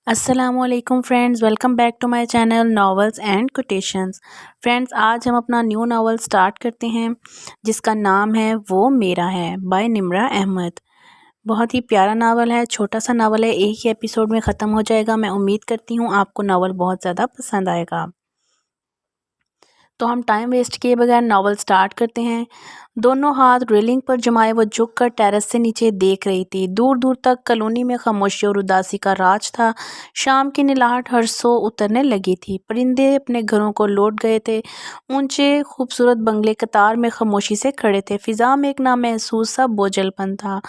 السلام علیکم friends, welcome back to my channel novels and quotations. Friends, آج ہم اپنا نیو ناول سٹارٹ کرتے ہیں جس کا نام ہے وہ میرا ہے بائی نمرہ احمد۔ بہت ہی پیارا ناول ہے، چھوٹا سا ناول ہے، ایک ہی ایپیسوڈ میں ختم ہو جائے گا۔ میں امید کرتی ہوں آپ کو ناول بہت زیادہ پسند آئے گا۔ تو ہم ٹائم ویسٹ کیے بغیر ناول سٹارٹ کرتے ہیں۔ دونوں ہاتھ ریلنگ پر جمائے وہ جھک کر ٹیرس سے نیچے دیکھ رہی تھی۔ دور دور تک کالونی میں خاموشی اور اداسی کا راج تھا۔ شام کی نلاہٹ ہر سو اترنے لگی تھی۔ پرندے اپنے گھروں کو لوٹ گئے تھے۔ اونچے خوبصورت بنگلے قطار میں خاموشی سے کھڑے تھے۔ فضا میں ایک نامحسوس سا بوجھل پن تھا،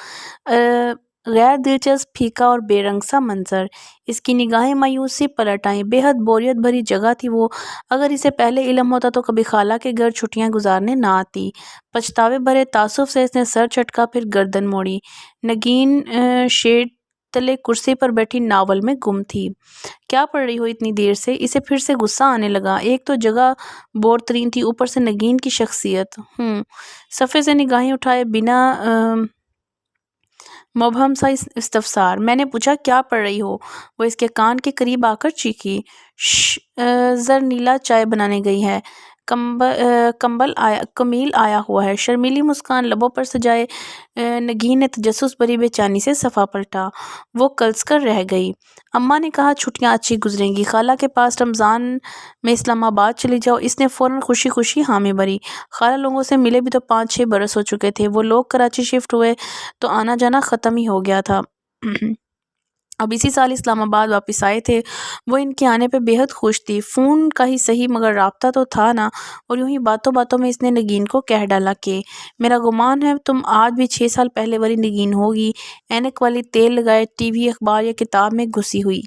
غیر دلچسپ، پھیکا اور بے رنگ سا منظر۔ اس کی نگاہیں مایوس سی پلٹ آئیں۔ بے حد بوریت بھری جگہ تھی وہ۔ اگر اسے پہلے علم ہوتا تو کبھی خالہ کے گھر چھٹیاں گزارنے نہ آتی۔ پچھتاوے بھرے تعصب سے اس نے سر جھٹکا، پھر گردن موڑی۔ نگین شیڈ تلے کرسی پر بیٹھی ناول میں گم تھی۔ کیا پڑھ رہی ہو اتنی دیر سے؟ اسے پھر سے غصہ آنے لگا۔ ایک تو جگہ بور ترین تھی، اوپر سے نگین کی شخصیت۔ صفحے سے نگاہیں اٹھائے بنا مبہم سا استفسار۔ میں نے پوچھا کیا پڑھ رہی ہو؟ وہ اس کے کان کے قریب آ کر چیخی۔ زرنیلا چائے بنانے گئی ہے، کمیل آیا ہوا ہے۔ شرمیلی مسکان لبوں پر سجائے نگین نے تجسس بھری بے چینی سے صفحہ پلٹا۔ وہ کلس کر رہ گئی۔ اماں نے کہا چھٹیاں اچھی گزریں گی، خالہ کے پاس رمضان میں اسلام آباد چلی جاؤ۔ اس نے فوراً خوشی خوشی حامی بھری۔ خالہ لوگوں سے ملے بھی تو 5-6 برس ہو چکے تھے۔ وہ لوگ کراچی شفٹ ہوئے تو آنا جانا ختم ہی ہو گیا تھا۔ اب اسی سال اسلام آباد واپس آئے تھے۔ وہ ان کے آنے پہ بے حد خوش تھی۔ فون کا ہی صحیح مگر رابطہ تو تھا نا۔ اور یوں ہی باتوں باتوں میں اس نے نگین کو کہہ ڈالا کہ میرا گمان ہے تم آج بھی 6 سال پہلے والی نگین ہوگی، اینک والی، تیل لگائے، ٹی وی، اخبار یا کتاب میں گھسی ہوئی۔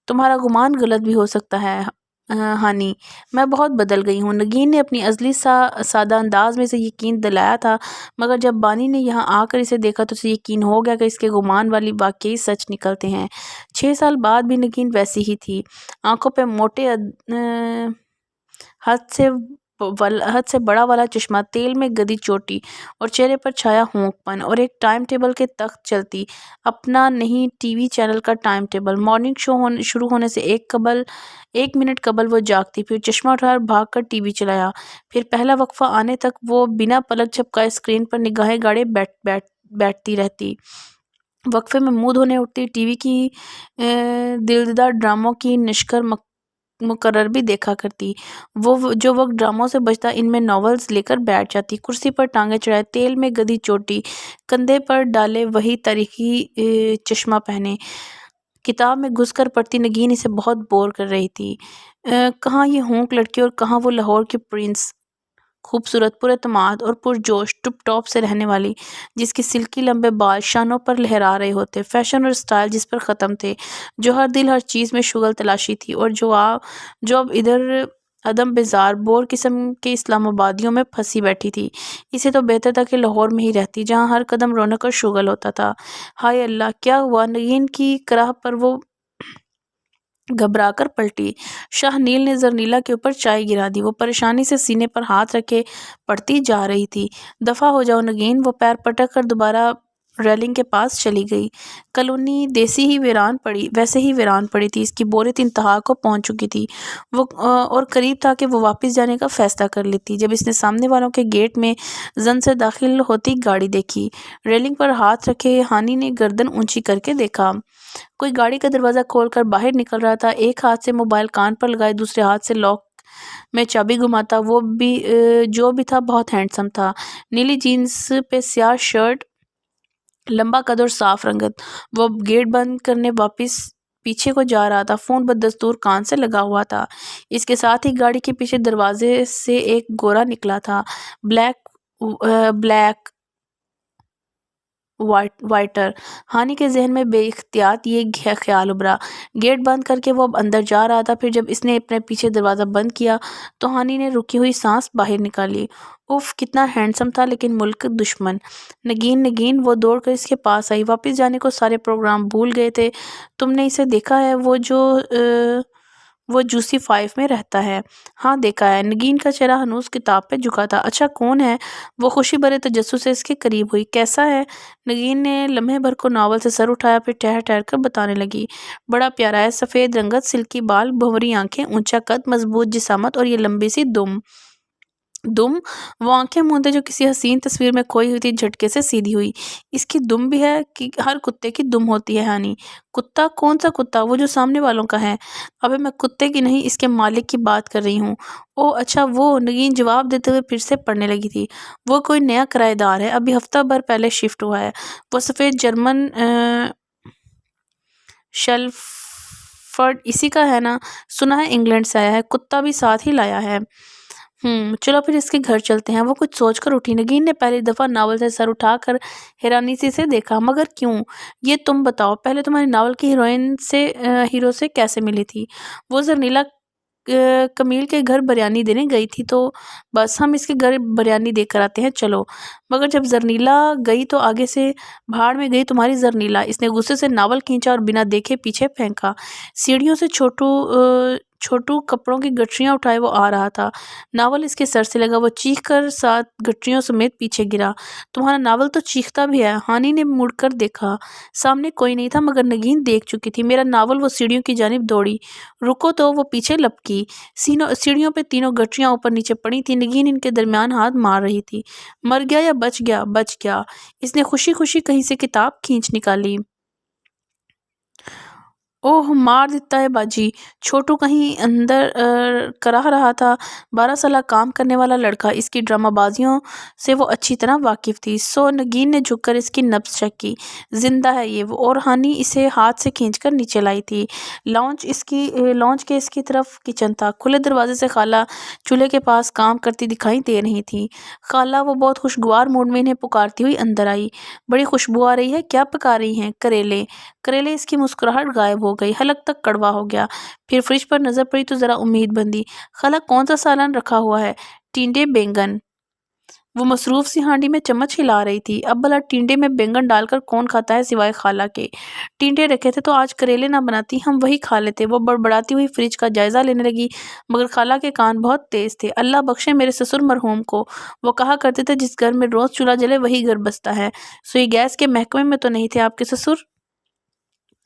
تمہارا گمان غلط بھی ہو سکتا ہے ہانی، میں بہت بدل گئی ہوں۔ نگین نے اپنی ازلی سادہ انداز میں اسے یقین دلایا تھا، مگر جب بانی نے یہاں آ کر اسے دیکھا تو اسے یقین ہو گیا کہ اس کے گمان والی واقعی سچ نکلتے ہیں۔ 6 سال بعد بھی نگین ویسی ہی تھی۔ آنکھوں پہ موٹے حد سے بڑا والا چشمہ، تیل میں گدی چوٹی اور چہرے پر چھایا ہونک پن، اور ایک ٹائم ٹیبل کے تخت چلتی، اپنا نہیں ٹی وی چینل کا ٹائم ٹیبل۔ مارننگ شو شروع ہونے سے 1 منٹ قبل وہ جاگتی، پھر چشمہ اٹھا کر بھاگ کر ٹی وی چلایا، پھر پہلا وقفہ آنے تک وہ بنا پلک جھپکائے اسکرین پر نگاہیں گاڑے بیٹھتی رہتی۔ وقفے میں منہ دھونے اٹھتی، ٹی وی کی دلدار ڈراموں کی نشر مقرر بھی دیکھا کرتی۔ وہ جو وقت ڈراموں سے بچتا ان میں ناولز لے کر بیٹھ جاتی، کرسی پر ٹانگیں چڑھائے، تیل میں گدی چوٹی کندھے پر ڈالے، وہی تاریخی چشمہ پہنے، کتاب میں گھس کر پڑھتی۔ نگین اسے بہت بور کر رہی تھی۔ کہاں یہ ہونک لڑکی اور کہاں وہ لاہور کی پرنس، خوبصورت، پراعتماد اور پرجوش، ٹپ ٹاپ سے رہنے والی، جس کے سلکی لمبے بال شانوں پر لہرا رہے ہوتے، فیشن اور سٹائل جس پر ختم تھے، جو ہر دل ہر چیز میں شغل تلاشی تھی، اور جو اب ادھر عدم بیزار بور قسم کے اسلام آبادیوں میں پھنسی بیٹھی تھی۔ اسے تو بہتر تھا کہ لاہور میں ہی رہتی، جہاں ہر قدم رونق اور شغل ہوتا تھا۔ ہائے اللہ، کیا ہوا؟ نگین کی کراہ پر وہ گھبرا کر پلٹی۔ شاہ نیل نے زرنیلا کے اوپر چائے گرا دی۔ وہ پریشانی سے سینے پر ہاتھ رکھے پڑھتی جا رہی تھی۔ دفع ہو جاؤ نگین، وہ پیر پٹک کر دوبارہ ریلنگ کے پاس چلی گئی۔ کالونی ویسے ہی ویران پڑی تھی، اس کی بوریت انتہا کو پہنچ چکی تھی، اور قریب تھا کہ وہ واپس جانے کا فیصلہ کر لیتی، جب اس نے سامنے والوں کے گیٹ میں زن سے داخل ہوتی گاڑی دیکھی۔ ریلنگ پر ہاتھ رکھے ہانی نے گردن اونچی کر کے دیکھا۔ کوئی گاڑی کا دروازہ کھول کر باہر نکل رہا تھا، ایک ہاتھ سے موبائل کان پر لگائے، دوسرے ہاتھ سے لاک میں چابی گھماتا۔ وہ جو بھی تھا بہت ہینڈسم تھا، نیلی جینز پہ سیاہ شرٹ، لمبا قد اور صاف رنگت۔ وہ اب گیٹ بند کرنے واپس پیچھے کو جا رہا تھا، فون بدستور کان سے لگا ہوا تھا۔ اس کے ساتھ ہی گاڑی کے پیچھے دروازے سے ایک گورا نکلا تھا، بلیک وائٹر۔ ہانی کے ذہن میں بے اختیار یہ خیال ابھرا۔ گیٹ بند کر کے وہ اب اندر جا رہا تھا، پھر جب اس نے اپنے پیچھے دروازہ بند کیا تو ہانی نے رکی ہوئی سانس باہر نکالی۔ اف، کتنا ہینڈسم تھا، لیکن ملک دشمن۔ نگین، وہ دوڑ کر اس کے پاس آئی۔ واپس جانے کو سارے پروگرام بھول گئے تھے۔ تم نے اسے دیکھا ہے؟ وہ جوسی 5 میں رہتا ہے۔ ہاں دیکھا ہے۔ نگین کا چہرہ ہنوز کتاب پہ جھکا تھا۔ اچھا کون ہے؟ وہ خوشی بھرے تجسس سے اس کے قریب ہوئی۔ کیسا ہے؟ نگین نے لمحے بھر کو ناول سے سر اٹھایا، پھر ٹھہر ٹھہر کر بتانے لگی۔ بڑا پیارا ہے، سفید رنگت، سلکی بال، بھنوری آنکھیں، اونچا قد، مضبوط جسامت اور یہ لمبی سی دم۔ وہ آنکھیں موندے جو کسی حسین تصویر میں کھوئی ہوئی تھی جھٹکے سے سیدھی ہوئی۔ اس کی دم بھی ہے کہ ہر کتے کی دم ہوتی ہے ہانی۔ کتا؟ کون سا کتا؟ وہ جو سامنے والوں کا ہے۔ ابے میں کتے کی نہیں، اس کے مالک کی بات کر رہی ہوں۔ او اچھا وہ۔ نگین جواب دیتے ہوئے پھر سے پڑھنے لگی تھی۔ وہ کوئی نیا کرایہ دار ہے، ابھی ہفتہ بھر پہلے شفٹ ہوا ہے۔ وہ سفید جرمن شیلفرڈ اسی کا ہے نا؟ سنا ہے انگلینڈ سے آیا ہے، کتا بھی ساتھ ہی لایا ہے۔ چلو پھر اس کے گھر چلتے ہیں۔ وہ کچھ سوچ کر اٹھی۔ نگین نے پہلی دفعہ ناول سے سر اٹھا کر حیرانی سے دیکھا۔ مگر کیوں؟ یہ تم بتاؤ، پہلے تمہاری ناول کی ہیرو سے کیسے ملی تھی؟ وہ زرنیلا کمیل کے گھر بریانی دینے گئی تھی تو بس ہم اس کے گھر بریانی دے کر آتے ہیں، چلو۔ مگر جب زرنیلا گئی تو آگے سے بھاڑ میں گئی تمہاری زرنیلا۔ اس نے غصے سے ناول کھینچا اور بنا دیکھے پیچھے پھینکا۔ سیڑھیوں سے چھوٹو کپڑوں کی گٹریاں اٹھائے وہ آ رہا تھا۔ ناول اس کے سر سے لگا، وہ چیخ کر ساتھ گٹریوں سمیت پیچھے گرا۔ تمہارا ناول تو چیختا بھی ہے۔ ہانی نے مڑ کر دیکھا۔ سامنے کوئی نہیں تھا مگر نگین دیکھ چکی تھی۔ میرا ناول۔ وہ سیڑھیوں کی جانب دوڑی۔ رکو تو وہ پیچھے لپکی۔ سیڑھیوں پہ تینوں گٹریاں اوپر نیچے پڑی تھیں۔ نگین ان کے درمیان ہاتھ مار رہی تھی۔ مر گیا یا بچ گیا؟ بچ گیا۔ اس نے خوشی خوشی کہیں سے کتاب کھینچ نکالی۔ اوہ مار دیتا ہے باجی۔ چھوٹو کہیں اندر کراہ رہا تھا۔ 12 سالہ کام کرنے والا لڑکا۔ اس کی ڈرامہ بازیوں سے وہ اچھی طرح واقف تھی۔ سو نگین نے جھک کر اس کی نبض چیک کی۔ زندہ ہے یہ، اور ہانی اسے ہاتھ سے کھینچ کر نیچے لائی تھی۔ لاؤنج کے اس کی طرف کچن تھا۔ کھلے دروازے سے خالہ چولہے کے پاس کام کرتی دکھائی دے رہی تھی۔ خالہ، وہ بہت خوشگوار موڈ میں انہیں پکارتی ہوئی اندر آئی۔ بڑی خوشبو آ رہی ہے، کیا پکا رہی ہیں؟ کریلے۔ کریلے۔ اس کی مسکراہٹ غائب ہو گئی، حلق تک کڑوا ہو گیا۔ پھر فریج پر نظر پڑی تو ذرا امید بندی۔ خالہ کون سا سالن رکھا ہوا ہے؟ ٹینڈے بینگن۔ وہ مصروف سی ہانڈی میں چمچ ہلا رہی تھی۔ اب بھلا ٹینڈے میں بینگن ڈال کر کون کھاتا ہے سوائے خالہ کے؟ ٹینڈے رکھے تھے تو آج کریلے نہ بناتی، ہم وہی کھا لیتے۔ وہ بڑبڑاتی ہوئی فریج کا جائزہ لینے لگی مگر خالہ کے کان بہت تیز تھے۔ اللہ بخشے میرے سسر مرحوم کو، وہ کہا کرتے تھے جس گھر میں روز چولہا جلے وہی گھر بستا ہے۔ سوئی گیس کے محکمے میں تو نہیں تھے آپ کے سسر؟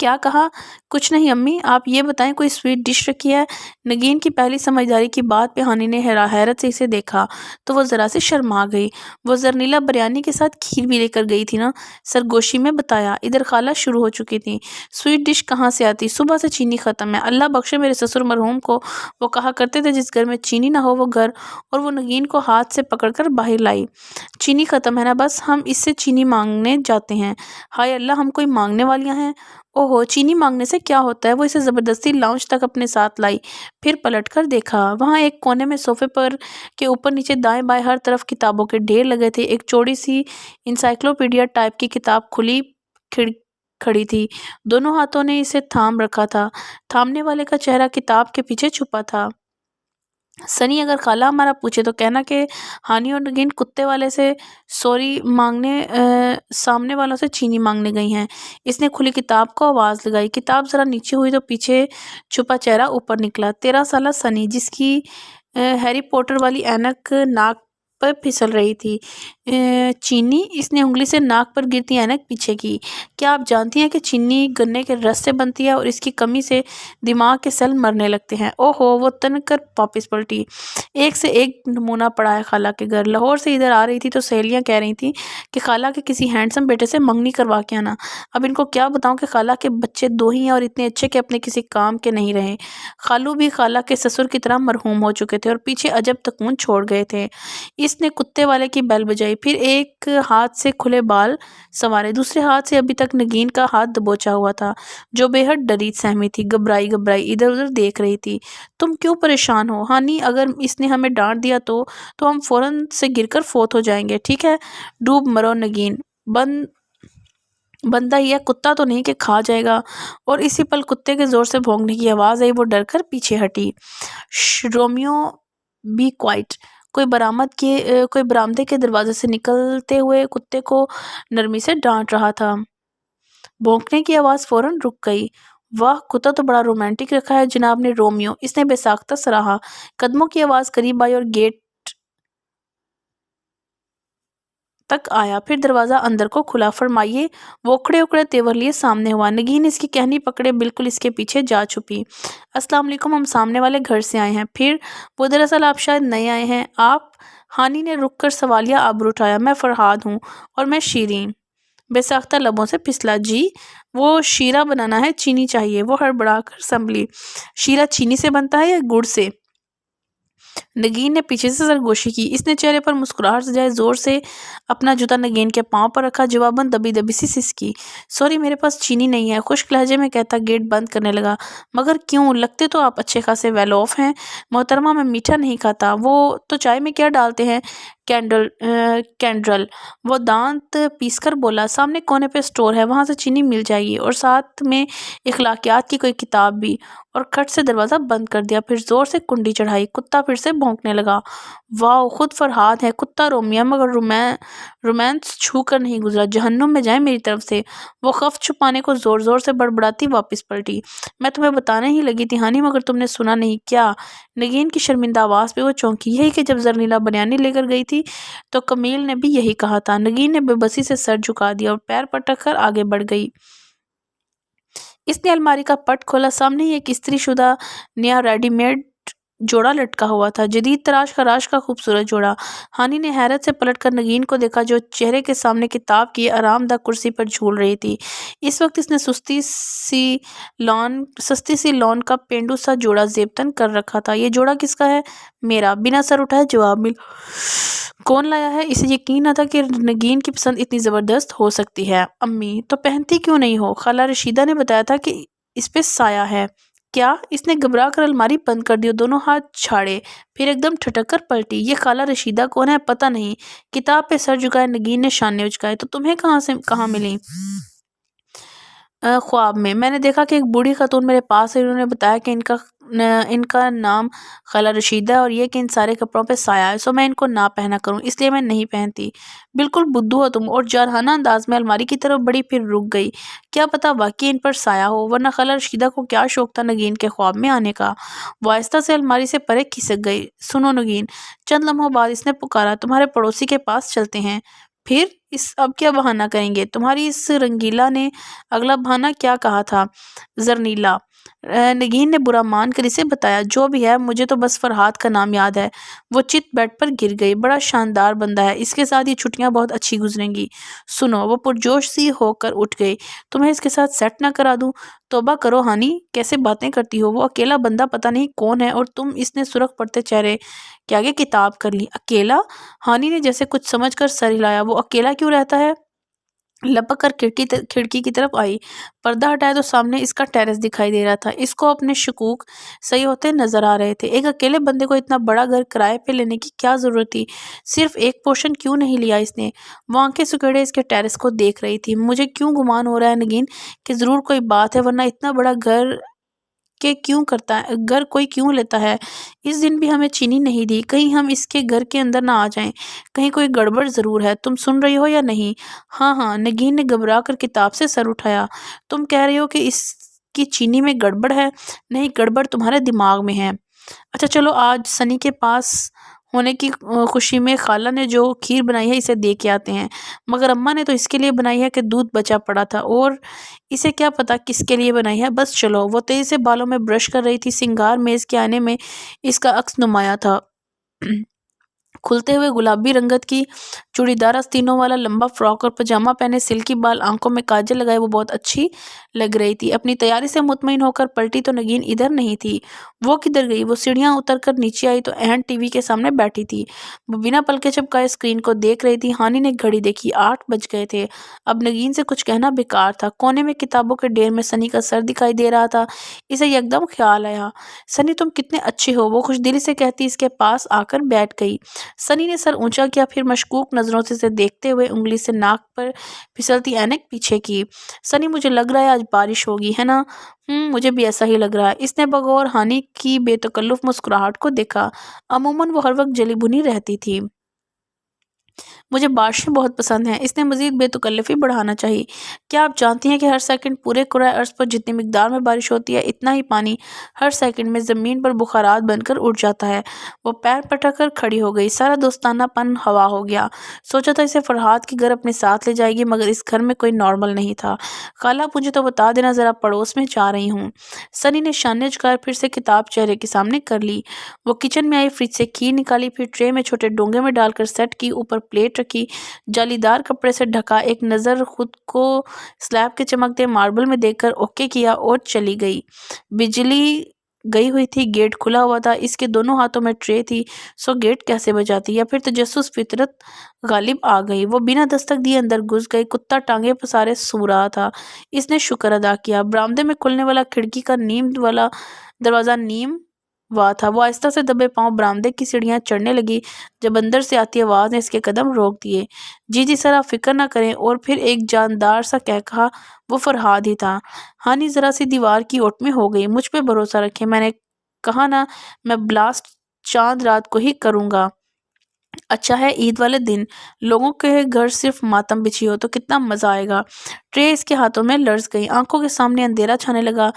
کیا کہا؟ کچھ نہیں امی، آپ یہ بتائیں کوئی سویٹ ڈش رکھی ہے؟ نگین کی پہلی سمجھداری کی بات پہ ہانی نے حیرت سے اسے دیکھا تو وہ ذرا سی شرما گئی۔ وہ زرنیلا بریانی کے ساتھ کھیر بھی لے کر گئی تھی نا؟ سرگوشی میں بتایا۔ ادھر خالہ شروع ہو چکی تھی۔ سویٹ ڈش کہاں سے آتی؟ صبح سے چینی ختم ہے۔ اللہ بخشے میرے سسر مرحوم کو، وہ کہا کرتے تھے جس گھر میں چینی نہ ہو وہ گھر، اور وہ نگین کو ہاتھ سے پکڑ کر باہر لائی۔ چینی ختم ہے نا، بس ہم اس سے چینی مانگنے جاتے ہیں۔ ہائے اللہ، ہم کوئی مانگنے والیاں ہیں؟ اوہو، چینی مانگنے سے کیا ہوتا ہے؟ وہ اسے زبردستی لاؤنج تک اپنے ساتھ لائی، پھر پلٹ کر دیکھا۔ وہاں ایک کونے میں صوفے پر کے اوپر نیچے دائیں بائیں ہر طرف کتابوں کے ڈھیر لگے تھے۔ ایک چوڑی سی انسائکلوپیڈیا ٹائپ کی کتاب کھلی کھڑی تھی۔ دونوں ہاتھوں نے اسے تھام رکھا تھا۔ تھامنے والے کا چہرہ کتاب کے پیچھے چھپا تھا۔ سنی، اگر خالہ ہمارا پوچھے تو کہنا کہ ہانی اور نگین کتے والے سے سوری مانگنے سامنے والوں سے چینی مانگنے گئی ہیں۔ اس نے کھلی کتاب کو آواز لگائی۔ کتاب ذرا نیچے ہوئی تو پیچھے چھپا چہرہ اوپر نکلا۔ 13 سالہ سنی، جس کی ہیری پوٹر والی اینک ناک پر پھسل رہی تھی۔ چینی؟ اس نے انگلی سے ناک پر گرتی اینک پیچھے کی۔ کیا آپ جانتی ہیں کہ چینی گنے کے رس سے بنتی ہے اور اس کی کمی سے دماغ کے سیل مرنے لگتے ہیں؟ اوہو، وہ تنک کر واپس پلٹی۔ ایک سے ایک نمونہ پڑا ہے خالہ کے گھر۔ لاہور سے ادھر آ رہی تھی تو سہیلیاں کہہ رہی تھیں کہ خالہ کے کسی ہینڈسم بیٹے سے منگنی کروا کے آنا۔ اب ان کو کیا بتاؤں کہ خالہ کے بچے 2 ہی ہیں اور اتنے اچھے کہ اپنے کسی کام کے نہیں رہے۔ خالو بھی خالہ کے سسر کی طرح مرحوم ہو چکے تھے اور پیچھے عجب تکون چھوڑ گئے تھے۔ اس نے کتے والے کی بیل بجائی، پھر ایک ہاتھ سے کھلے بال سنوارے، دوسرے ہاتھ سے ابھی تک نگین کا ہاتھ دبوچا ہوا تھا جو بے حد ڈری سہمی تھی، گھبرائی ادھر ادھر دیکھ رہی تھی۔ تم کیوں پریشان ہو ہانی؟ اگر اس نے ہمیں ڈانٹ دیا تو ہم فوراً سے گر کر فوت ہو جائیں گے، ٹھیک ہے؟ ڈوب مرو نگین، بندہ ہی ہے، کتا تو نہیں کہ کھا جائے گا۔ اور اسی پل کتے کے زور سے بھونکنے کی آواز آئی۔ وہ ڈر کر پیچھے ہٹی۔ Romeo, be quiet. کوئی برآمدے کے دروازے سے نکلتے ہوئے کتے کو نرمی سے ڈانٹ رہا تھا۔ بھونکنے کی آواز فوراً رک گئی۔ واہ کتا تو بڑا رومانٹک رکھا ہے جناب نے رومیو، اس نے بے ساختہ سراہا۔ قدموں کی آواز قریب آئی اور گیٹ تک آیا، پھر دروازہ اندر کو کھلا۔ فرمائیے، وہ اکھڑے اکھڑے تیور لیے سامنے ہوا۔ نگین اس کی کہنی پکڑے بالکل اس کے پیچھے جا چھپی۔ السلام علیکم، ہم سامنے والے گھر سے آئے ہیں۔ پھر وہ دراصل آپ شاید نئے آئے ہیں۔ آپ؟ ہانی نے رک کر سوالیہ آبرو اٹھایا۔ میں فرحاد ہوں اور میں شیرین۔ بے ساختہ لبوں سے پھسلا۔ جی؟ وہ شیرہ بنانا ہے، چینی چاہیے۔ وہ ہڑبڑا کر سنبھلی۔ شیرہ چینی سے بنتا ہے یا گڑ سے؟ نگین نے پیچھے سے سرگوشی کی۔ اس نے چہرے پر مسکراہٹ سجائے زور سے اپنا جوتا نگین کے پاؤں پر رکھا، جواباً دبی دبی سی سسکی۔ سوری میرے پاس چینی نہیں ہے، خشک لہجے میں کہتا گیٹ بند کرنے لگا۔ مگر کیوں؟ لگتے تو آپ اچھے خاصے ویل آف ہیں۔ محترمہ میں میٹھا نہیں کھاتا۔ وہ تو چائے میں کیا ڈالتے ہیں؟ کینڈرل۔ وہ دانت پیس کر بولا۔ سامنے کونے پہ اسٹور ہے، وہاں سے چینی مل جائے گی، اور ساتھ میں اخلاقیات کی کوئی کتاب بھی۔ اور کھٹ سے دروازہ بند کر دیا، پھر زور سے کنڈی چڑھائی۔ کتا پھر سے بھونکنے لگا۔ واؤ، خود فرحاد ہے، کتا رومیہ، مگر رومانس چھو کر نہیں گزرا۔ جہنم میں جائیں میری طرف سے۔ وہ خف چھپانے کو زور زور سے بڑبڑاتی واپس پلٹی۔ میں تمہیں بتانے ہی لگی تھی ہانی، مگر تم نے سنا نہیں۔ کیا؟ نگین کی شرمندہ آواز پہ وہ چونکی۔ یہی کہ جب زرنیلا بنیانی لے کر گئی تھی تو کمیل نے بھی یہی کہا تھا۔ نگین نے بے بسی سے سر جھکا دیا اور پیر پٹک کر آگے بڑھ گئی۔ اس نے الماری کا پٹ کھولا۔ سامنے ہی ایک استری شدہ نیا ریڈی میڈ جوڑا لٹکا ہوا تھا، جدید تراش خراش کا خوبصورت جوڑا۔ ہانی نے حیرت سے پلٹ کر نگین کو دیکھا، جو چہرے کے سامنے کتاب کی آرام دہ کرسی پر جھول رہی تھی۔ اس وقت اس نے سستی سی لون کا پینڈو سا جوڑا زیب تن کر رکھا تھا۔ یہ جوڑا کس کا ہے؟ میرا۔ بنا سر اٹھائے جواب ملا۔ کون لایا ہے؟ اسے یقین نہ تھا کہ نگین کی پسند اتنی زبردست ہو سکتی ہے۔ امی۔ تو پہنتی کیوں نہیں ہو؟ خالہ رشیدہ نے بتایا تھا کہ اس پہ سایہ ہے۔ کیا؟ اس نے گھبرا کر الماری بند کر دی اور دونوں ہاتھ چھاڑے، پھر ایک دم ٹھٹک کر پلٹی۔ یہ خالہ رشیدہ کون ہے؟ پتہ نہیں۔ کتاب پہ سر جھکائے نگین نے شانے اچکائے۔ تو تمہیں کہاں ملی؟ خواب میں۔ میں نے دیکھا کہ ایک بوڑھی خاتون میرے پاس ہے، انہوں نے بتایا کہ ان کا نام خالہ رشیدہ ہے اور یہ کہ ان سارے کپڑوں پہ سایہ ہے، سو میں ان کو نہ پہنا کروں، اس لیے میں نہیں پہنتی۔ بالکل بدھو ہو تم۔ اور جارحانہ انداز میں الماری کی طرف بڑھی، پھر رک گئی۔ کیا پتا واقعی ان پر سایہ ہو، ورنہ خالہ رشیدہ کو کیا شوق تھا نگین کے خواب میں آنے کا۔ وہ آہستہ سے الماری سے پرے کھسک گئی۔ سنو نگین، چند لمحوں بعد اس نے پکارا، تمہارے پڑوسی کے پاس چلتے ہیں۔ پھر؟ اب کیا بہانہ کریں گے؟ تمہاری اس رنگیلا نے اگلا بہانہ کیا کہا تھا؟ زرنیلا۔ نگین نے برا مان کر اسے بتایا۔ جو بھی ہے، مجھے تو بس فرحاد کا نام یاد ہے۔ وہ چت بیڈ پر گر گئی۔ بڑا شاندار بندہ ہے، اس کے ساتھ یہ چھٹیاں بہت اچھی گزریں گی۔ سنو، وہ پرجوش سی ہو کر اٹھ گئی، تمہیں اس کے ساتھ سیٹ نہ کرا دوں؟ توبہ کرو ہانی، کیسے باتیں کرتی ہو؟ وہ اکیلا بندہ پتہ نہیں کون ہے، اور تم؟ اس نے سرخ پڑتے چہرے کے آگے کتاب کر لی۔ اکیلا؟ ہانی نے جیسے کچھ سمجھ کر سر ہلایا۔ وہ اکیلا کیوں رہتا ہے؟ لپک کر کھڑکی کی طرف آئی۔ پردہ ہٹایا تو سامنے اس کا ٹیرس دکھائی دے رہا تھا۔ اس کو اپنے شکوک صحیح ہوتے نظر آ رہے تھے۔ ایک اکیلے بندے کو اتنا بڑا گھر کرائے پہ لینے کی کیا ضرورت تھی؟ صرف ایک پورشن کیوں نہیں لیا اس نے؟ وہ آنکھیں سکیڑے اس کے ٹیرس کو دیکھ رہی تھی۔ مجھے کیوں گمان ہو رہا ہے نگین کہ ضرور کوئی بات ہے، ورنہ اتنا بڑا گھر کوئی کیوں لیتا ہے؟ اس دن بھی ہمیں چینی نہیں دی، کہیں ہم اس کے گھر کے اندر نہ آ جائیں، کہیں کوئی گڑبڑ ضرور ہے۔ تم سن رہی ہو یا نہیں؟ ہاں ہاں، نگین نے گھبرا کر کتاب سے سر اٹھایا۔ تم کہہ رہی ہو کہ اس کی چینی میں گڑبڑ ہے؟ نہیں، گڑبڑ تمہارے دماغ میں ہے۔ اچھا چلو، آج سنی کے پاس ہونے کی خوشی میں خالہ نے جو کھیر بنائی ہے اسے دے کے آتے ہیں، مگر اماں نے تو اس کے لیے بنائی ہے کہ دودھ بچا پڑا تھا، اور اسے کیا پتا کس کے لیے بنائی ہے۔ بس چلو۔ وہ تیزی سے بالوں میں برش کر رہی تھی۔ سنگار میز کے آنے میں اس کا عکس نمایاں تھا۔ کھلتے ہوئے گلابی رنگت کی چوڑی دار آستینوں والا لمبا فراک اور پاجامہ پہنے، سلکی بال، آنکھوں میں کاجل لگائے وہ بہت اچھی لگ رہی تھی۔ اپنی تیاری سے مطمئن ہو کر پلٹی تو نگین ادھر نہیں تھی۔ وہ کدھر گئی؟ وہ سیڑھیاں اتر کر نیچے آئی تو اہن ٹی وی کے سامنے بیٹھی تھی۔ وہ بنا پلکیں جھپکائے اسکرین کو دیکھ رہی تھی۔ ہانی نے گھڑی دیکھی، 8 بج گئے تھے۔ اب نگین سے کچھ کہنا بیکار تھا۔ کونے میں کتابوں کے ڈھیر میں سنی کا سر دکھائی دے رہا تھا۔ اسے یکدم خیال آیا، سنی تم کتنے اچھے ہو۔ وہ خوش دلی سے کہتی اس کے پاس آ کر بیٹھ گئی۔ سنی نے سر اونچا کیا، پھر مشکوک نظروں سے اسے دیکھتے ہوئے انگلی سے ناک پر پھسلتی اینک پیچھے کی۔ سنی، مجھے لگ رہا ہے آج بارش ہوگی، ہے نا؟ مجھے بھی ایسا ہی لگ رہا ہے۔ اس نے بغور ہانی کی بے تکلف مسکراہٹ کو دیکھا۔ عموماً وہ ہر وقت جلی بھنی رہتی تھی۔ مجھے بارشیں بہت پسند ہیں۔ اس نے مزید بے تکلفی بڑھانا چاہیے۔ کیا آپ جانتی ہیں کہ ہر سیکنڈ پورے کرۂ ارض پر جتنی مقدار میں بارش ہوتی ہے اتنا ہی پانی ہر سیکنڈ میں زمین پر بخارات بن کر اٹھ جاتا ہے۔ وہ پیر پٹک کر کھڑی ہو گئی۔ سارا دوستانہ پن ہوا ہو گیا۔ سوچا تھا اسے فرحات کے گھر اپنے ساتھ لے جائے گی، مگر اس گھر میں کوئی نارمل نہیں تھا۔ خالہ مجھے تو بتا دینا، ذرا پڑوس میں جا رہی ہوں۔ سنی نے شانے جھکائے، پھر سے کتاب چہرے کے سامنے کر لی۔ وہ کچن میں آئی، فریج سے کھیر نکالی، پھر ٹرے میں چھوٹے ڈونگے میں ڈال کر سیٹ کی، اوپر پلیٹ رکھی، جالی دار کپڑے سے ڈھکا، ایک نظر خود کو سلیب کے چمکتے ماربل میں دیکھ کر اوکے کیا اور چلی گئی۔ بجلی گئی ہوئی تھی، گیٹ کھلا ہوا تھا، اس کے دونوں ہاتھوں میں ٹرے تھی، سو گیٹ کیسے بجاتی؟ یا پھر تجسس فطرت غالب آ گئی؟ وہ بنا دستک دیے اندر گھس گئی۔ کتا ٹانگیں پسارے سو رہا تھا۔ اس نے شکر ادا کیا۔ برآمدے میں کھلنے والا کھڑکی کا نیم والا دروازہ نیم وا تھا۔ وہ آہستہ سے دبے پاؤں برآمدے کی سیڑھیاں چڑھنے لگی، جب اندر سے آتی آواز نے اس کے قدم روک دیے۔ جی سر، آپ فکر نہ کریں۔ اور پھر ایک جاندار سا کہا، وہ فرحاد ہی تھا۔ ہانی ذرا سی دیوار کی اوٹ میں ہو گئی۔ مجھ پہ بھروسہ رکھیں، میں نے کہا نا، میں بلاسٹ چاند رات کو ہی کروں گا۔ اچھا ہے، عید والے دن لوگوں کے گھر صرف ماتم بچھی ہو تو کتنا مزہ آئے گا۔ ٹرے اس کے ہاتھوں میں لرز گئی، آنکھوں کے سامنے اندھیرا چھانے لگا۔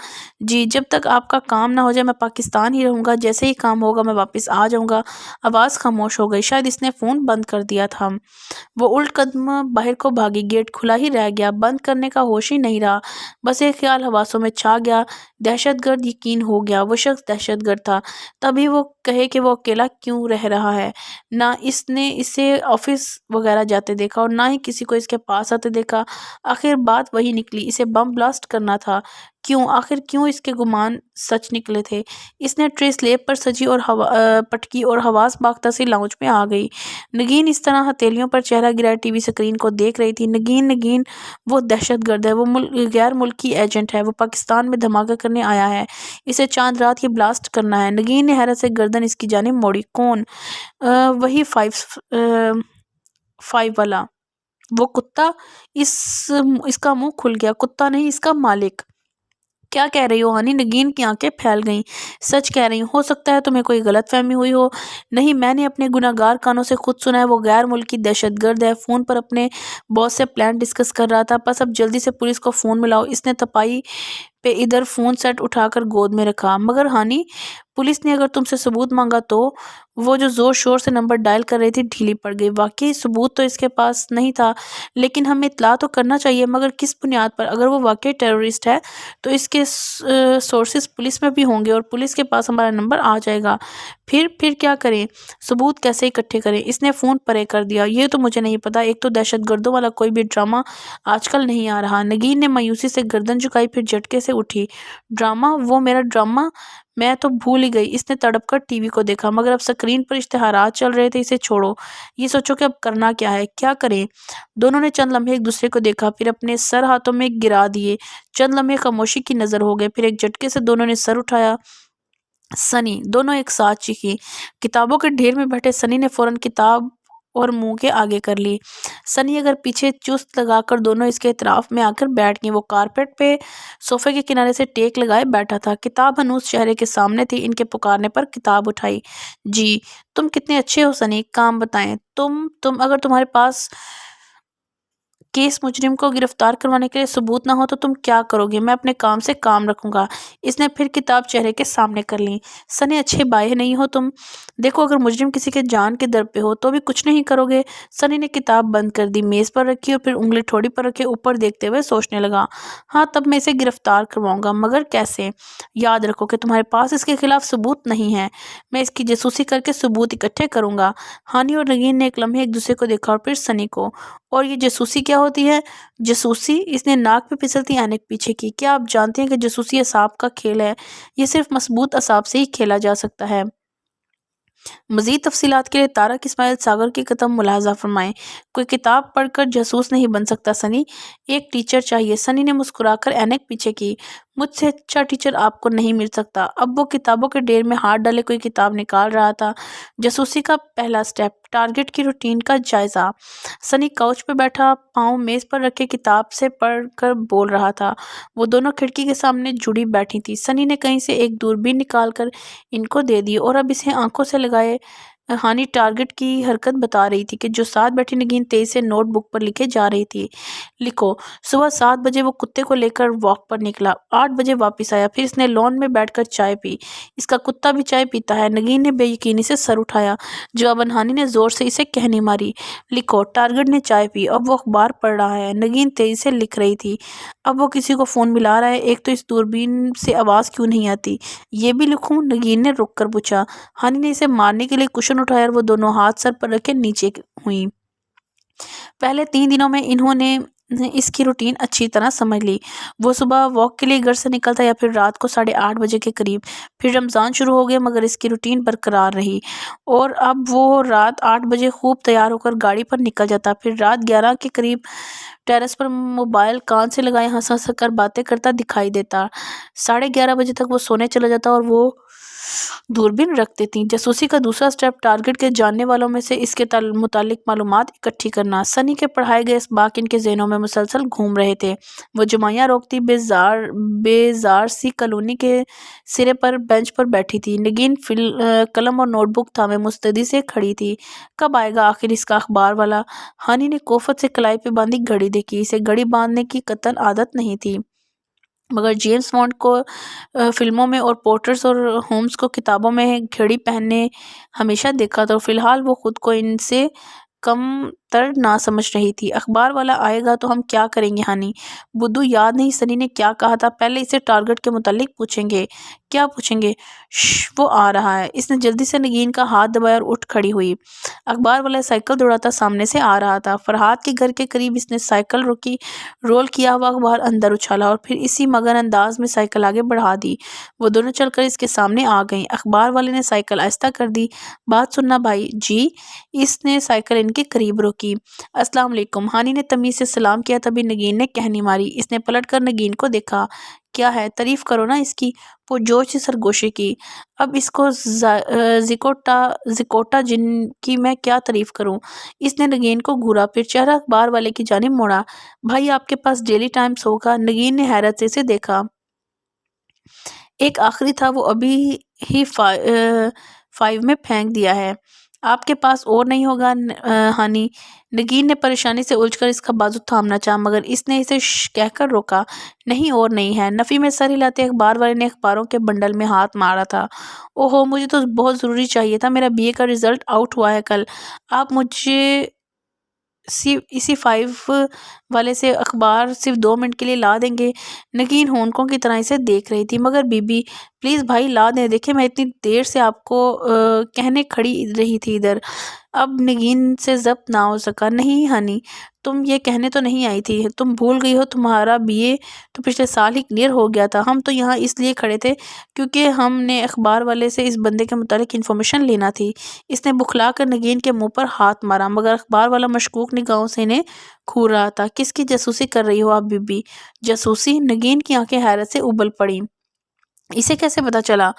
جی، جب تک آپ کا کام نہ ہو جائے میں پاکستان ہی رہوں گا، جیسے ہی کام ہوگا میں واپس آ جاؤں گا۔ آواز خاموش ہو گئی، شاید اس نے فون بند کر دیا تھا۔ وہ الٹ قدم باہر کو بھاگی، گیٹ کھلا ہی رہ گیا، بند کرنے کا ہوش ہی نہیں رہا۔ بس ایک خیال حواسوں میں چھا گیا، دہشت گرد۔ یقین ہو گیا وہ شخص دہشت گرد تھا، تبھی وہ کہے کہ وہ اکیلا کیوں رہ رہا ہے۔ نہ اس نے اسے آفس وغیرہ جاتے دیکھا اور نہ ہی کسی کو اس کے پاس آتے دیکھا۔ آخر بات وہی نکلی، اسے بم بلاسٹ کرنا تھا۔ کیوں؟ آخر کیوں اس کے گمان سچ نکلے تھے؟ اس نے ٹرے سلیب پر سجی اور پٹکی اور حواس باختہ سی لاؤنج میں آ گئی۔ نگین اس طرح ہتھیلیوں پر چہرہ گرائے ٹی وی سکرین کو دیکھ رہی تھی۔ نگین، وہ دہشت گرد ہے، وہ غیر ملکی ایجنٹ ہے، وہ پاکستان میں دھماکہ کرنے آیا ہے، اسے چاند رات ہی بلاسٹ کرنا ہے۔ نگین نے حیرت سے گردن اس کی جانب موڑی۔ کون؟ وہی 5 والا، وہ کتا۔ اس کا منہ کھل گیا۔ کتا نہیں، اس کا مالک۔ کیا کہہ رہی ہو ہانی؟ نگین کی آنکھیں پھیل گئیں۔ سچ کہہ رہی ہوں، ہو سکتا ہے تمہیں کوئی غلط فہمی ہوئی ہو۔ نہیں، میں نے اپنے گناہگار کانوں سے خود سنا ہے، وہ غیر ملکی دہشت گرد ہے، فون پر اپنے باس سے پلان ڈسکس کر رہا تھا۔ بس اب جلدی سے پولیس کو فون ملاؤ۔ اس نے تپائی پہ ادھر فون سیٹ اٹھا کر گود میں رکھا۔ مگر ہانی، پولیس نے اگر تم سے ثبوت مانگا تو؟ وہ جو زور شور سے نمبر ڈائل کر رہی تھی ڈھیلی پڑ گئی۔ واقعی ثبوت تو اس کے پاس نہیں تھا، لیکن ہمیں اطلاع تو کرنا چاہیے۔ مگر کس بنیاد پر؟ اگر وہ واقعی ٹیررسٹ ہے تو اس کے سورسز پولیس میں بھی ہوں گے اور پولیس کے پاس ہمارا نمبر آ جائے گا۔ پھر کیا کریں؟ ثبوت کیسے اکٹھے کریں؟ اس نے فون پرے کر دیا۔ یہ تو مجھے نہیں پتا، ایک تو دہشت گردوں والا کوئی بھی ڈرامہ آج کل نہیں آ رہا۔ نگین نے مایوسی سے گردن جھکائی، پھر جھٹکے سے اٹھی۔ ڈرامہ؟ وہ میرا ڈرامہ؟ میں تو بھول ہی گئی۔ اس نے تڑپ کر ٹی وی کو دیکھا، مگر اب سکرین پر اشتہارات چل رہے تھے۔ اسے چھوڑو، یہ سوچو کہ اب کرنا کیا ہے۔ کیا کریں؟ دونوں نے چند لمحے ایک دوسرے کو دیکھا، پھر اپنے سر ہاتھوں میں گرا دیے۔ چند لمحے خاموشی کی نظر ہو گئے، پھر ایک جھٹکے سے دونوں نے سر اٹھایا۔ سنی! دونوں ایک ساتھ چیخی۔ کتابوں کے ڈھیر میں بیٹھے سنی نے فوراً کتاب اور منہ کے آگے کر لی۔ سنی اگر پیچھے چست لگا کر دونوں اس کے اطراف میں آ کر بیٹھ گئیں۔ وہ کارپیٹ پہ صوفے کے کنارے سے ٹیک لگائے بیٹھا تھا، کتاب ہنوز چہرے کے سامنے تھی۔ ان کے پکارنے پر کتاب اٹھائی۔ جی، تم کتنے اچھے ہو سنی، کام بتائیں۔ اگر تمہارے پاس کیس مجرم کو گرفتار کروانے کے لیے ثبوت نہ ہو تو تم کیا کرو گے؟ میں اپنے کام سے کام رکھوں گا۔ اس نے پھر کتاب چہرے کے سامنے کر لی۔ سنی، اچھے بائے نہیں ہو تم۔ دیکھو، اگر مجرم کسی کے جان کے در پہ ہو تو بھی کچھ نہیں کرو گے؟ سنی نے کتاب بند کر دی، میز پر رکھی اور پھر انگلی ٹھوڑی پر رکھے اوپر دیکھتے ہوئے سوچنے لگا۔ ہاں، تب میں اسے گرفتار کرواؤں گا، مگر کیسے؟ یاد رکھو کہ تمہارے پاس اس کے خلاف ثبوت نہیں ہے۔ میں اس کی جاسوسی کر کے ثبوت اکٹھے کروں گا۔ ہانی اور نگین نے ایک لمحے ایک دوسرے کو دیکھا اور پھر سنی کو۔ اور یہ جاسوسی کیا ہوتی ہے؟ جاسوسی؟ اس نے ناک پہ پھسلتی اینک پیچھے کی۔ کیا آپ جانتے ہیں کہ جاسوسی اعصاب کا کھیل ہے؟ یہ صرف مثبوت اعصاب سے ہی کھیلا جا سکتا ہے۔ مزید تفصیلات کے لیے طارق اسماعیل ساگر کی کتب ملاحظہ فرمائیں۔ کوئی کتاب پڑھ کر جاسوس نہیں بن سکتا سنی، ایک ٹیچر چاہیے۔ سنی نے مسکرا کر اینک پیچھے کی۔ مجھ سے اچھا ٹیچر آپ کو نہیں مل سکتا۔ اب وہ کتابوں کے ڈھیر میں ہاتھ ڈالے کوئی کتاب نکال رہا تھا۔ جاسوسی کا پہلا سٹیپ، ٹارگٹ کی روٹین کا جائزہ۔ سنی کاؤچ پہ بیٹھا، پاؤں میز پر رکھے کتاب سے پڑھ کر بول رہا تھا۔ وہ دونوں کھڑکی کے سامنے جڑی بیٹھی تھی۔ سنی نے کہیں سے ایک دوربین نکال کر ان کو دے دی اور اب اسے آنکھوں سے لگائے ہانی ٹارگٹ کی حرکت بتا رہی تھی کہ جو ساتھ بیٹھی نگین تیز سے نوٹ بک پر لکھے جا رہی تھی۔ لکھو، صبح 7 بجے وہ کتے کو لے کر واک پر نکلا، 8 بجے واپس آیا، پھر اس نے لون میں بیٹھ کر چائے پی۔ اس کا کتا بھی چائے پیتا ہے۔ نگین نے بے یقینی سے سر اٹھایا۔ جواباً ہانی نے زور سے اسے کہنی ماری۔ لکھو، ٹارگٹ نے چائے پی، اب وہ اخبار پڑھ رہا ہے۔ نگین تیزی سے لکھ رہی تھی۔ اب وہ کسی کو فون ملا رہا ہے، ایک تو اس دوربین سے آواز کیوں نہیں آتی؟ یہ بھی لکھوں؟ نگین نے رک کر پوچھا۔ ہانی نے اسے مارنے کے لیے کشن اٹھایا اور وہ دونوں ہاتھ سر پر رکھے نیچے ہوئیں۔ پہلے 3 دنوں میں انہوں نے اس کی روٹین اچھی طرح سمجھ لی۔ وہ صبح واک کے لیے گھر سے نکلتا یا پھر رات کو 8:30 بجے کے قریب۔ پھر رمضان شروع ہو گیا مگر اس کی روٹین برقرار رہی اور اب وہ رات 8 بجے خوب تیار ہو کر گاڑی پر نکل جاتا، پھر رات 11 کے قریب ٹیرس پر موبائل کان سے لگائے ہنس ہنس کر باتیں کرتا دکھائی دیتا۔ 11:30 بجے تک وہ سونے چلا جاتا اور وہ دوربین رکھ دیتی۔ جاسوسی کا دوسرا سٹیپ ٹارگٹ کے جاننے والوں میں سے اس کے متعلق معلومات اکٹھی کرنا۔ سنی کے پڑھائے گئے اسباق ان کے ذہنوں میں مسلسل گھوم رہے تھے۔ وہ جمعیہ روکتی بیزار سی کالونی کے سرے پر بینچ پر بیٹھی تھی۔ نگین قلم اور نوٹ بک تھامے مستعدی سے کھڑی تھی۔ کب آئے گا آخر اس کا اخبار والا؟ ہانی نے کوفت سے کلائی پہ باندھی گھڑی دیکھی۔ اسے گھڑی باندھنے کی قطعاً عادت نہیں تھی مگر جیمز بانڈ کو فلموں میں اور پورٹرز اور ہومز کو کتابوں میں گھڑی پہننے ہمیشہ دیکھا تھا اور فی الحال وہ خود کو ان سے کم تر نہ سمجھ رہی تھی۔ اخبار والا آئے گا تو ہم کیا کریں گے ہانی؟ بدھو یاد نہیں سنی نے کیا کہا تھا؟ پہلے اسے ٹارگٹ کے متعلق پوچھیں گے۔ کیا پوچھیں گے؟ وہ آ رہا ہے۔ اس نے جلدی سے نگین کا ہاتھ دبایا اور اٹھ کھڑی ہوئی۔ اخبار والا سائیکل دوڑاتا سامنے سے آ رہا تھا۔ فرحاد کے گھر کے قریب اس نے سائیکل روکی، رول کیا ہوا اخبار اندر اچھالا اور پھر اسی مگن انداز میں سائیکل آگے بڑھا دی۔ وہ دونوں چل کر اس کے سامنے آ گئیں۔ اخبار والے نے سائیکل آہستہ کر دی۔ بات سننا بھائی جی۔ اس نے سائیکل ان کے قریب روکی۔ السلام علیکم۔ ہانی نے تمیز سے سلام کیا، تبھی نگین نے کہنی ماری۔ اس نے پلٹ کر نگین کو دیکھا۔ کیا ہے؟ تعریف کرو نا اس کی۔ پرجوش سے سرگوشی کی۔ اب اس کو زکوٹا جن کی میں کیا تعریف کروں؟ اس نے نگین کو گھورا، پھر چہرہ اخبار والے کی جانب موڑا۔ بھائی آپ کے پاس ڈیلی ٹائمز ہوگا؟ نگین نے حیرت سے اسے دیکھا۔ ایک آخری تھا، وہ ابھی ہی 5 میں پھینک دیا ہے۔ آپ کے پاس اور نہیں ہوگا ہانی؟ نگین نے پریشانی سے الجھ کر اس کا بازو تھامنا چاہا مگر اس نے اسے کہہ کر روکا۔ نہیں اور نہیں ہے۔ نفی میں سر ہلاتے اخبار والے نے اخباروں کے بنڈل میں ہاتھ مارا تھا۔ اوہو، مجھے تو بہت ضروری چاہیے تھا۔ میرا BA کا رزلٹ آؤٹ ہوا ہے کل۔ آپ مجھے اسی 5 والے سے اخبار صرف 2 منٹ کے لیے لا دیں گے؟ نگین ہونکوں کی طرح اسے دیکھ رہی تھی۔ مگر بی بی پلیز بھائی لا دیں۔ دیکھیں میں اتنی دیر سے آپ کو کہنے کھڑی رہی تھی ادھر۔ اب نگین سے ضبط نہ ہو سکا۔ نہیں ہانی، تم یہ کہنے تو نہیں آئی تھی۔ تم بھول گئی ہو تمہارا BA تو پچھلے سال ہی کلیئر ہو گیا تھا۔ ہم تو یہاں اس لیے کھڑے تھے کیونکہ ہم نے اخبار والے سے اس بندے کے متعلق انفارمیشن لینا تھی۔ اس نے بخلا کر نگین کے منہ پر ہاتھ مارا مگر اخبار والا مشکوک نگاہوں سے انہیں گھور رہا تھا۔ کس کی جاسوسی کر رہی ہو آپ بی بی؟ جاسوسی؟ نگین کی آنکھیں حیرت سے ابل پڑیں۔ اسے کیسے پتا چلا؟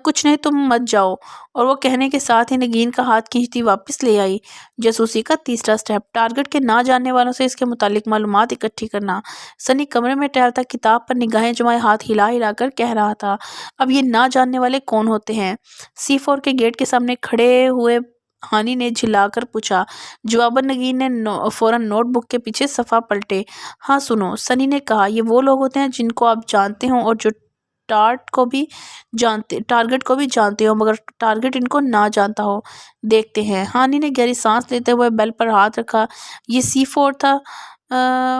کچھ نہیں، تم مت جاؤ۔ اور وہ کہنے کے ساتھ ہی نگین کا ہاتھ کھینچتی واپس لے آئی۔ جاسوسی کا تیسرا سٹیپ ٹارگٹ کے نہ جاننے والوں سے اس کے متعلق معلومات اکٹھی کرنا۔ سنی کمرے میں ٹہلتا کتاب پر نگاہیں جمائے ہاتھ ہلا ہلا کر کہہ رہا تھا۔ اب یہ نہ جاننے والے کون ہوتے ہیں؟ C4 کے گیٹ کے سامنے کھڑے ہوئے ہانی نے جھلا کر پوچھا۔ جواباً نگین نے فوراً نوٹ بک کے پیچھے صفحہ پلٹے۔ ہاں سنو، سنی نے کہا، یہ وہ لوگ ہوتے ہیں جن کو آپ جانتے ہوں اور جو ٹارگٹ کو بھی جانتے ہو مگر ٹارگٹ ان کو نہ جانتا ہو۔ دیکھتے ہیں۔ ہانی نے گہری سانس لیتے ہوئے بیل پر ہاتھ رکھا۔ یہ C4 تھا،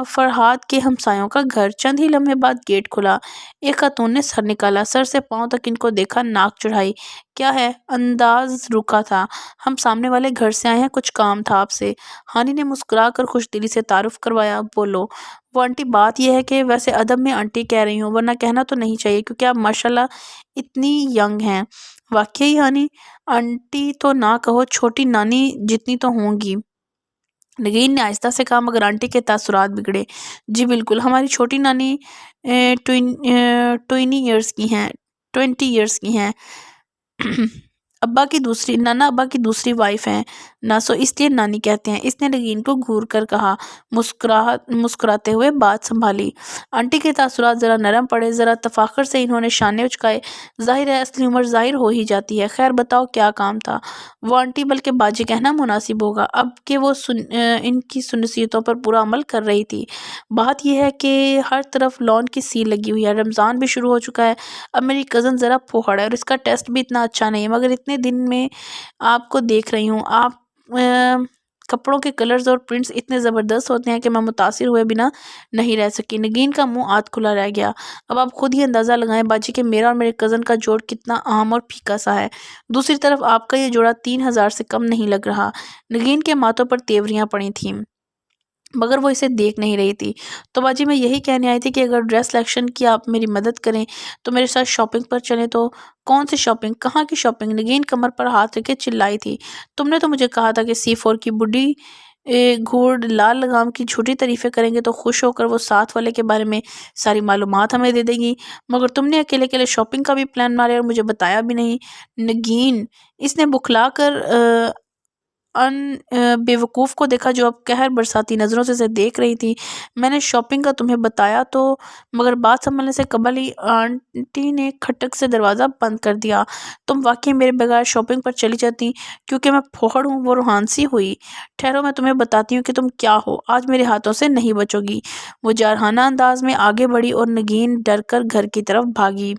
فرحاد کے ہمسایوں کا گھر۔ چند ہی لمحے بعد گیٹ کھلا۔ ایک خاتون نے سر نکالا، سر سے پاؤں تک ان کو دیکھا، ناک چڑھائی۔ کیا ہے؟ انداز رکا تھا۔ ہم سامنے والے گھر سے آئے ہیں، کچھ کام تھا آپ سے۔ ہانی نے مسکرا کر خوش دلی سے تعارف کروایا۔ بولو۔ وہ آنٹی بات یہ ہے کہ ویسے ادب میں آنٹی کہہ رہی ہوں ورنہ کہنا تو نہیں چاہیے کیونکہ آپ ماشاءاللہ اتنی ینگ ہیں۔ واقعی ہانی؟ آنٹی تو نہ کہو، چھوٹی نانی جتنی تو ہوں گی۔ نگین نے آہستہ سے کہا مگر آنٹی کے تاثرات بگڑے۔ جی بالکل، ہماری چھوٹی نانی 20 ایئرز کی ہیں۔ نانا ابا کی دوسری وائف ہیں نا، سو اس لیے نانی کہتے ہیں، اس نے نگین کو گھور کر کہا، مسکراتے ہوئے بات سنبھالی۔ آنٹی کے تاثرات ذرا نرم پڑے، ذرا تفاخر سے انہوں نے شانے اچکائے۔ ظاہر ہے اصلی عمر ظاہر ہو ہی جاتی ہے۔ خیر بتاؤ کیا کام تھا؟ وہ آنٹی بلکہ باجی کہنا مناسب ہوگا، اب کہ وہ ان کی نصیحتوں پر پورا عمل کر رہی تھی۔ بات یہ ہے کہ ہر طرف لون کی سیل لگی ہوئی ہے، رمضان بھی شروع ہو چکا ہے، اب میری کزن ذرا پھوڑ ہے اور اس کا ٹیسٹ بھی اتنا اچھا نہیں ہے، مگر اتنے دن میں آپ کو دیکھ رہی ہوں، آپ کپڑوں کے کلرز اور پرنٹس اتنے زبردست ہوتے ہیں کہ میں متاثر ہوئے بنا نہیں رہ سکی۔ نگین کا منہ آدھ کھلا رہ گیا۔ اب آپ خود ہی اندازہ لگائیں باجی کہ میرا اور میرے کزن کا جوڑ کتنا عام اور پھیکا سا ہے۔ دوسری طرف آپ کا یہ جوڑا 3000 سے کم نہیں لگ رہا۔ نگین کے ماتھوں پر تیوریاں پڑی تھیں مگر وہ اسے دیکھ نہیں رہی تھی۔ تو باجی میں یہی کہنے آئی تھی کہ اگر ڈریس سلیکشن کی آپ میری مدد کریں تو میرے ساتھ شاپنگ پر چلیں۔ تو کون سی شاپنگ؟ کہاں کی شاپنگ؟ نگین کمر پر ہاتھ رکھے چلائی تھی، تم نے تو مجھے کہا تھا کہ C4 کی بڈھی گھوڑ لال لگام کی جھوٹی تعریفیں کریں گے تو خوش ہو کر وہ ساتھ والے کے بارے میں ساری معلومات ہمیں دے دے گی، مگر تم نے اکیلے اکیلے شاپنگ کا بھی پلان مارے اور مجھے بتایا بھی نہیں۔ نگین، اس نے بکھلا کر ان بیوقوف کو دیکھا جو اب قہر برساتی نظروں سے اسے دیکھ رہی تھی۔ میں نے شاپنگ کا تمہیں بتایا تو، مگر بات سنبھلنے سے قبل ہی آنٹی نے کھٹک سے دروازہ بند کر دیا۔ تم واقعی میرے بغیر شاپنگ پر چلی جاتی کیونکہ میں پھوڑ ہوں؟ وہ روحانسی ہوئی۔ ٹھہرو میں تمہیں بتاتی ہوں کہ تم کیا ہو، آج میرے ہاتھوں سے نہیں بچو گی۔ وہ جارحانہ انداز میں آگے بڑھی اور نگین ڈر کر گھر کی طرف بھاگی۔